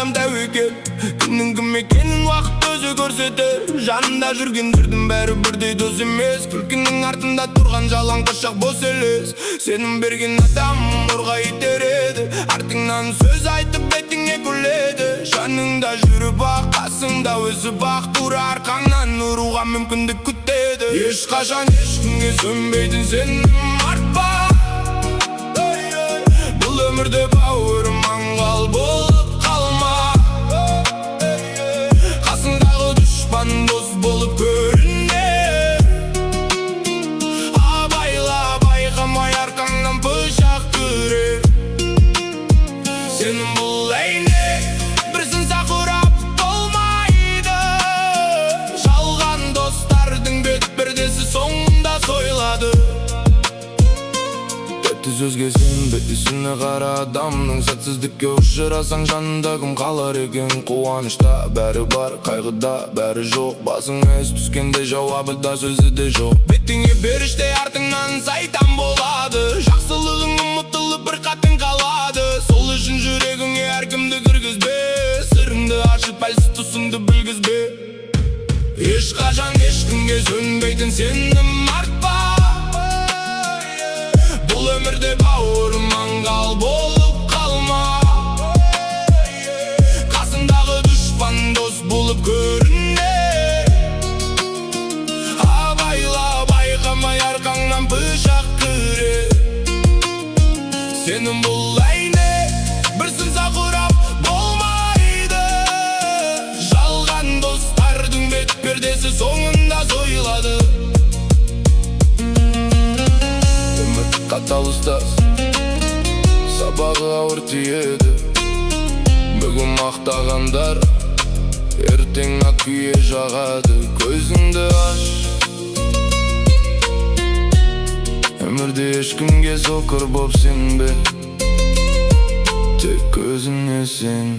адам тәуекел. Кімнің кім екенін уақыт өзі көрсетер. Жанында жүргендердің бәрі бірдей дос емес. Күлкінің артында тұрған жалаң қашақ бос елес. Сенің берген адам нұрға итереді. Артыңнан сөз айтып бетіңе күледі. Жаныңда жүріп ақ, қасыңда өсіп ақ, тура арқаңнан ұруға мүмкіндік күтеді. Ешқашан ешкімге сөнбейтін сенім артпа. Бұл өмірде бауырым аңғал болып қалма. Қасыңдағы дұшпан дос болып көріне. Абайла, байқамай арқаңнан пышақ кірер. Сенің бұл әйнек бір сынса құрап болмайды. Жалған достардың бет пердесі соңында сойылады. Тәтті сөзге сенбе, ісіне қара адамның. Сәтсіздікке ұшырасаң жанында кім қалар екен. Қуанышта бәрі бар, қайғыда бәрі жоқ. Басыңа ес түскенде жауабы да сөзі де жоқ. Бетіңе беріште артыңнан сайтан болады. Жақсылығың ұмытылып бір қатын қалады. Сол үшін жүрегіңе әркімді кіргізбе. Сырыңды ашып әлсіз тұсыңды білгізбе. Ешқашан ешкімге сөнбейтін сенім артпа. Бұл өмірде бауырым аңғал болып қалма. Қасындағы дұшпан дос болып көріне. Абайла, байқамай арқаңнан пышақ кірер. Сенің бұл әйнек бір сынса құрап болмайды. Жалған достардың бет пердесі соңында сойылады. Өмір қатал ұстаз, сабағы ауыр тиеді. Бүгін мақтағандар ертең ақ күйе жағады. Көзіңді аш, өмірде ешкімге соқыр боп сенбе. Тек өзіңе сен.